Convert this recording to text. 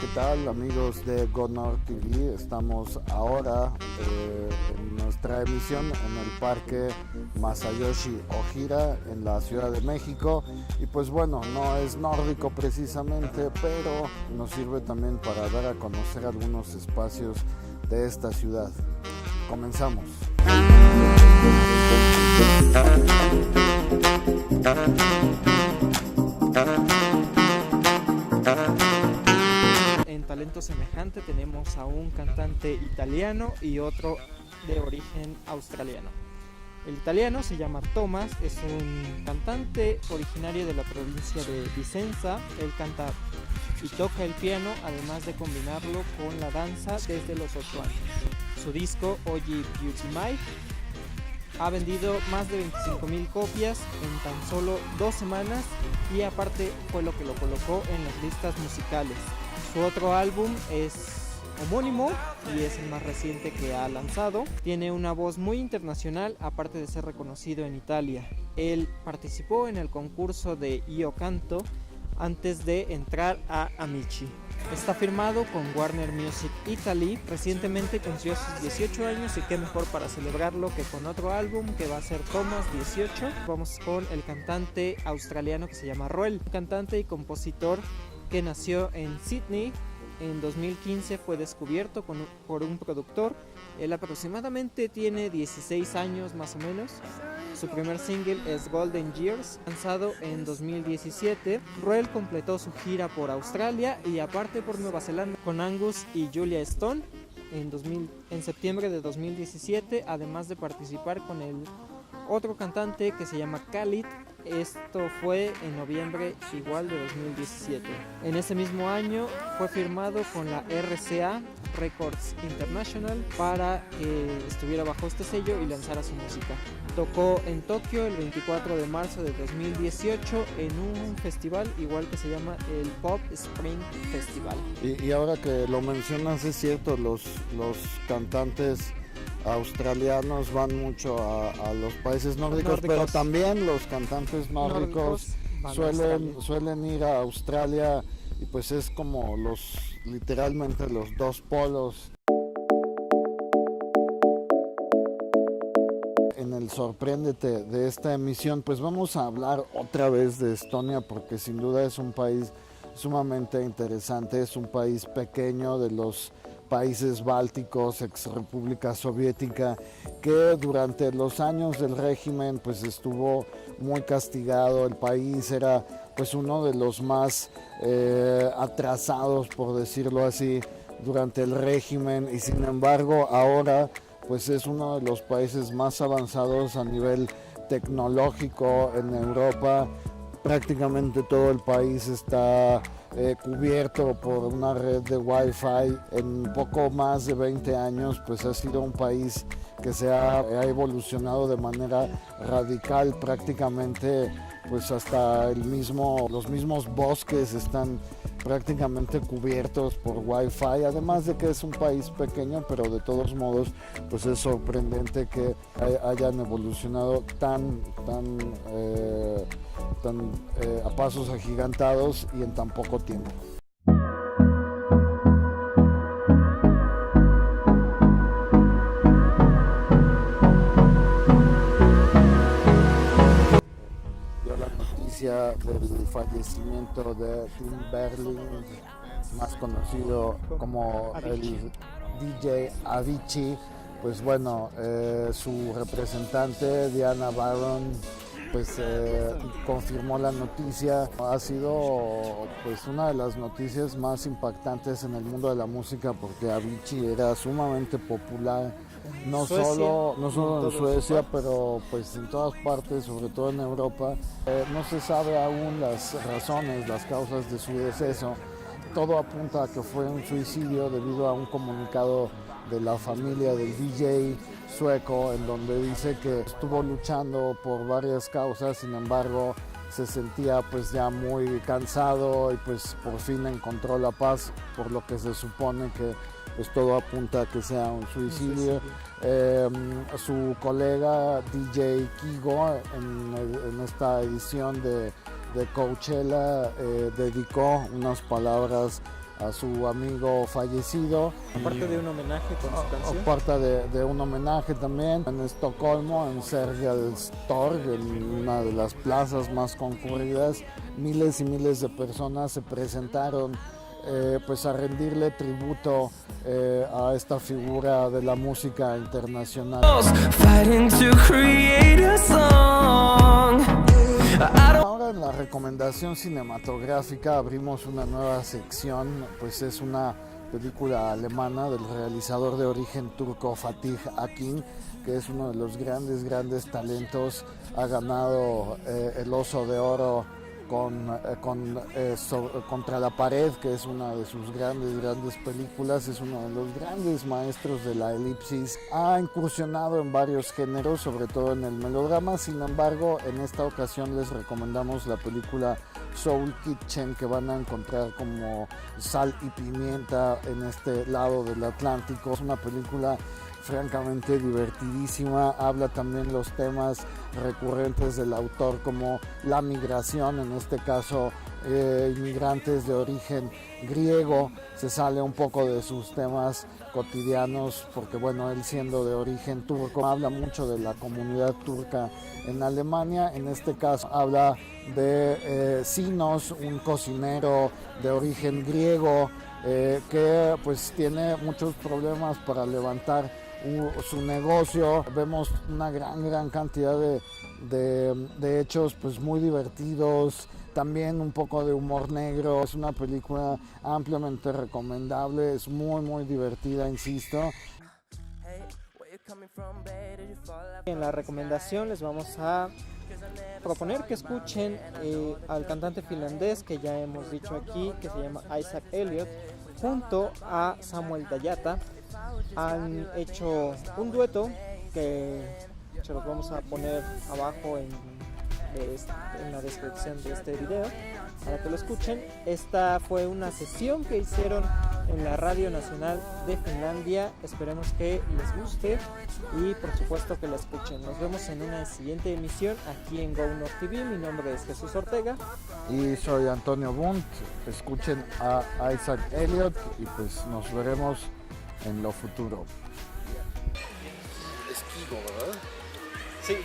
¿qué tal amigos de GoNord TV? Estamos ahora en nuestra emisión en el Parque Masayoshi Ojira en la Ciudad de México, y pues bueno, no es nórdico precisamente, pero nos sirve también para dar a conocer algunos espacios de esta ciudad. Comenzamos. En talento semejante tenemos a un cantante italiano y otro de origen australiano. El italiano se llama Thomas, es un cantante originario de la provincia de Vicenza. Él canta y toca el piano, además de combinarlo con la danza desde los 8 años. Su disco Oggi Beauty Mai ha vendido más de 25,000 copias en tan solo 2 semanas, y aparte fue lo que lo colocó en las listas musicales. Su otro álbum es homónimo y es el más reciente que ha lanzado. Tiene una voz muy internacional, aparte de ser reconocido en Italia. Él participó en el concurso de Io Canto antes de entrar a Amici. Está firmado con Warner Music Italy. Recientemente cumplió sus 18 años, y qué mejor para celebrarlo que con otro álbum que va a ser Thomas 18. Vamos con el cantante australiano que se llama Roel, un cantante y compositor que nació en Sydney. En 2015 fue descubierto por un productor. Él aproximadamente tiene 16 años más o menos. Su primer single es Golden Years, lanzado en 2017. Roel completó su gira por Australia y aparte por Nueva Zelanda con Angus y Julia Stone en septiembre de 2017, además de participar con el otro cantante que se llama Khalid. Esto fue en noviembre igual de 2017. En ese mismo año fue firmado con la RCA Records International para que estuviera bajo este sello y lanzara su música. Tocó en Tokio el 24 de marzo de 2018 en un festival igual que se llama el Pop Spring Festival. Y ahora que lo mencionas, es cierto, los cantantes australianos van mucho a los países nórdicos, pero también los cantantes nórdicos suelen ir a Australia, y pues es como literalmente los dos polos. En el Sorpréndete de esta emisión, pues vamos a hablar otra vez de Estonia, porque sin duda es un país sumamente interesante. Es un país pequeño de los países bálticos, ex República Soviética, que durante los años del régimen pues estuvo muy castigado. El país era pues uno de los más atrasados, por decirlo así, durante el régimen, y sin embargo ahora pues es uno de los países más avanzados a nivel tecnológico en Europa. Prácticamente todo el país está cubierto por una red de Wi-Fi. En poco más de 20 años pues ha sido un país que ha evolucionado de manera radical. Prácticamente pues hasta los mismos bosques están prácticamente cubiertos por Wi-Fi, además de que es un país pequeño, pero de todos modos pues es sorprendente que hayan evolucionado tan a pasos agigantados y en tan poco tiempo. Del fallecimiento de Tim Berling, más conocido como el DJ Avicii. Pues bueno, su representante Diana Baron pues confirmó la noticia. Ha sido pues una de las noticias más impactantes en el mundo de la música, porque Avicii era sumamente popular, no solo en Suecia, pero pues en todas partes, sobre todo en Europa. No se sabe aún las razones, las causas de su deceso. Todo apunta a que fue un suicidio debido a un comunicado de la familia del DJ sueco, en donde dice que estuvo luchando por varias causas, sin embargo se sentía pues ya muy cansado y pues por fin encontró la paz, por lo que se supone que pues todo apunta a que sea un suicidio. Su colega DJ Kygo en esta edición de Coachella dedicó unas palabras a su amigo fallecido. Aparte de un homenaje con su canción. Aparte de un homenaje también en Estocolmo, en Sergels Torg, en una de las plazas más concurridas, miles y miles de personas se presentaron pues a rendirle tributo a esta figura de la música internacional. Ahora en la recomendación cinematográfica abrimos una nueva sección, pues es una película alemana del realizador de origen turco Fatih Akin, que es uno de los grandes talentos. Ha ganado el Oso de Oro contra la pared, que es una de sus grandes películas. Es uno de los grandes maestros de la elipsis. Ha incursionado en varios géneros, sobre todo en el melodrama. Sin embargo, en esta ocasión les recomendamos la película Soul Kitchen, que van a encontrar como sal y pimienta en este lado del Atlántico. Es una película francamente divertidísima. Habla también los temas recurrentes del autor, como la migración, en este caso inmigrantes de origen griego. Se sale un poco de sus temas cotidianos porque, bueno, él siendo de origen turco, habla mucho de la comunidad turca en Alemania. En este caso habla de Sinos, un cocinero de origen griego que pues tiene muchos problemas para levantar su negocio. Vemos una gran cantidad de hechos pues muy divertidos, también un poco de humor negro. Es una película ampliamente recomendable, es muy divertida, insisto. En la recomendación les vamos a proponer que escuchen al cantante finlandés que ya hemos dicho aquí, que se llama Isaac Elliot, junto a Samuel Dayata. Han hecho un dueto que se los vamos a poner abajo en la descripción de este video para que lo escuchen. Esta fue una sesión que hicieron en la Radio Nacional de Finlandia. Esperemos que les guste y por supuesto que la escuchen. Nos vemos en una siguiente emisión aquí en Go North TV. Mi nombre es Jesús Ortega y soy Antonio Bunt. Escuchen a Isaac Elliot y pues nos veremos en lo futuro. Esquivo, ¿verdad? Sí.